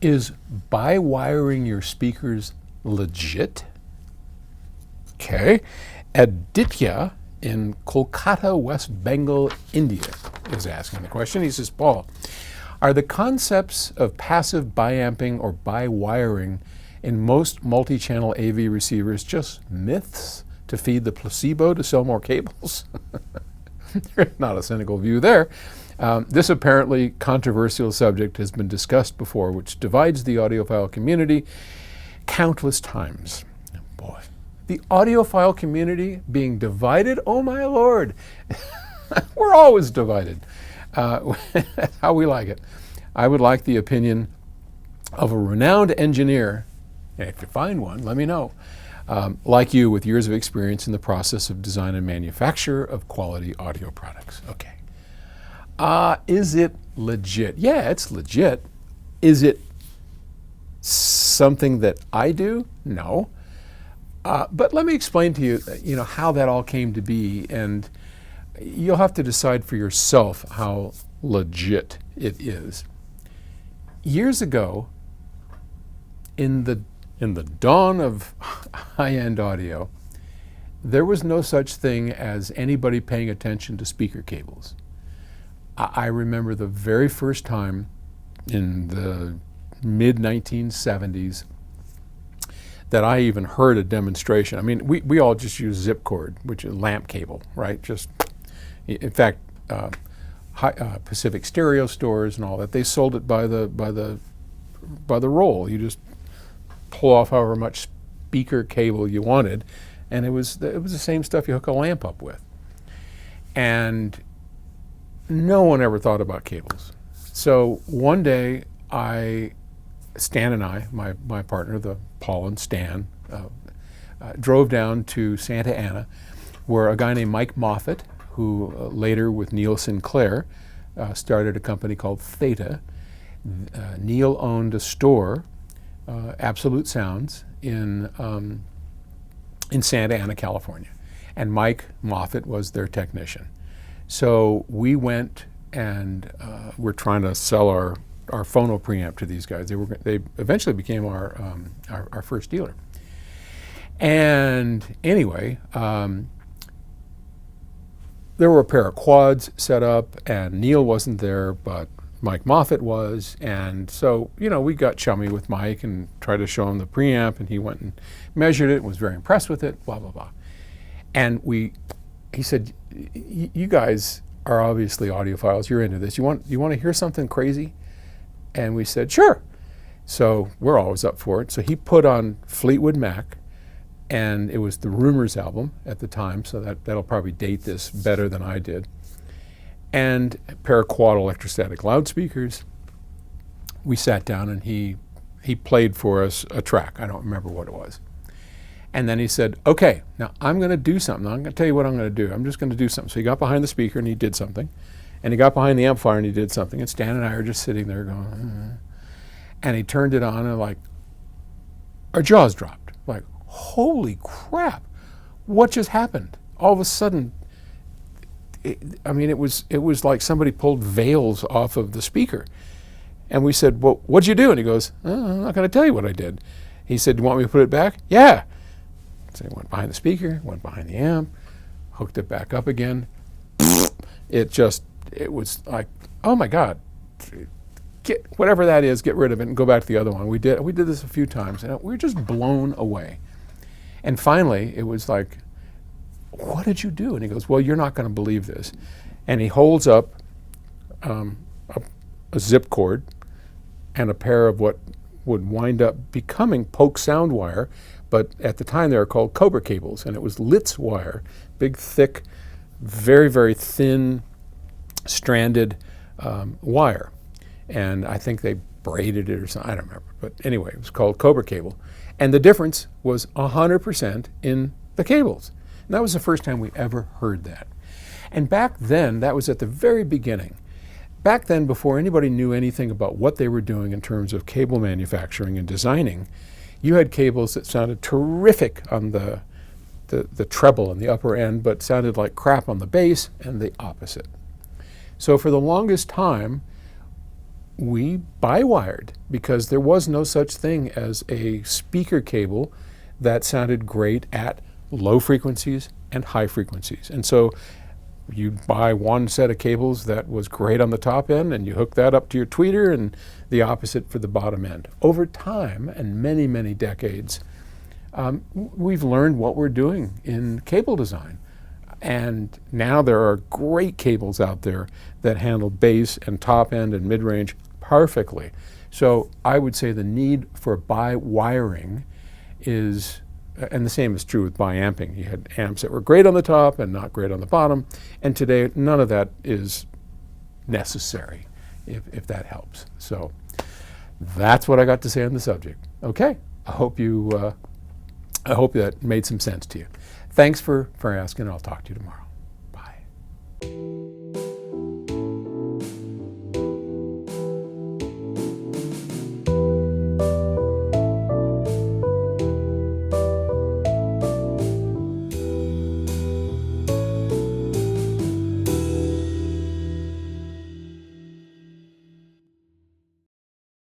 Is bi-wiring your speakers legit? Okay. Aditya in Kolkata, West Bengal, India is asking the question. He says, Paul, are the concepts of passive biamping or bi-wiring in most multi-channel AV receivers just myths to feed the placebo to sell more cables? There's not a cynical view there. This apparently controversial subject has been discussed before, which divides the audiophile community countless times. Boy, the audiophile community being divided? Oh my Lord! We're always divided. That's how we like it. I would like the opinion of a renowned engineer, and if you find one, let me know, like you with years of experience in the process of design and manufacture of quality audio products. Okay. Is it legit? Yeah, it's legit. Is it something that I do? No. But let me explain to you, how that all came to be, and you'll have to decide for yourself how legit it is. Years ago, in the dawn of high-end audio, there was no such thing as anybody paying attention to speaker cables. I remember the very first time in the mid-1970s that I even heard a demonstration. I mean, we all just use zip cord, which is lamp cable, right? Just, in fact, Pacific Stereo stores and all that, they sold it by the roll. You just pull off however much speaker cable you wanted, and it was the same stuff you hook a lamp up with. And no one ever thought about cables. So one day, Stan and I, my partner, the Paul and Stan, drove down to Santa Ana, where a guy named Mike Moffat, who later with Neil Sinclair started a company called Theta. Neil owned a store, Absolute Sounds, in Santa Ana, California, and Mike Moffat was their technician. So we went and we're trying to sell our phono preamp to these guys. They eventually became our first dealer. And anyway, there were a pair of quads set up, and Neil wasn't there, but Mike Moffat was. And so, we got chummy with Mike and tried to show him the preamp, and he went and measured it, was very impressed with it, blah, blah, blah. And he said, you guys are obviously audiophiles, you're into this. You want to hear something crazy? And we said, sure. So we're always up for it. So he put on Fleetwood Mac, and it was the Rumors album at the time, so that'll probably date this better than I did. And a pair of quad electrostatic loudspeakers. We sat down and he played for us a track. I don't remember what it was. And then he said, okay, now I'm going to do something. I'm going to tell you what I'm going to do. I'm just going to do something. So he got behind the speaker and he did something. And he got behind the amplifier and he did something. And Stan and I are just sitting there going, And he turned it on and our jaws dropped. Like, holy crap, what just happened? All of a sudden, it was like somebody pulled veils off of the speaker. And we said, well, what'd you do? And he goes, I'm not going to tell you what I did. He said, do you want me to put it back? Yeah. So he went behind the speaker, went behind the amp, hooked it back up again. It was like, oh my God, get whatever that is, get rid of it and go back to the other one. We did this a few times and we were just blown away. And finally, it was like, what did you do? And he goes, well, you're not going to believe this. And he holds up a zip cord and a pair of what would wind up becoming Polk sound wire, but at the time they were called Cobra cables, and it was Litz wire, big, thick, very, very thin, stranded wire. And I think they braided it or something, I don't remember. But anyway, it was called Cobra cable. And the difference was 100% in the cables. And that was the first time we ever heard that. And back then, that was at the very beginning. Back then, before anybody knew anything about what they were doing in terms of cable manufacturing and designing, you had cables that sounded terrific on the treble and the upper end, but sounded like crap on the bass and the opposite. So for the longest time, we bi-wired because there was no such thing as a speaker cable that sounded great at low frequencies and high frequencies. And so you'd buy one set of cables that was great on the top end and you hook that up to your tweeter, and the opposite for the bottom end. Over time, and many, many decades, we've learned what we're doing in cable design. And now there are great cables out there that handle bass and top end and mid-range perfectly. So I would say the need for bi-wiring is, and the same is true with bi-amping. You had amps that were great on the top and not great on the bottom, and today none of that is necessary, if that helps. So that's what I got to say on the subject. Okay, I hope that made some sense to you. Thanks for asking. I'll talk to you tomorrow. Bye.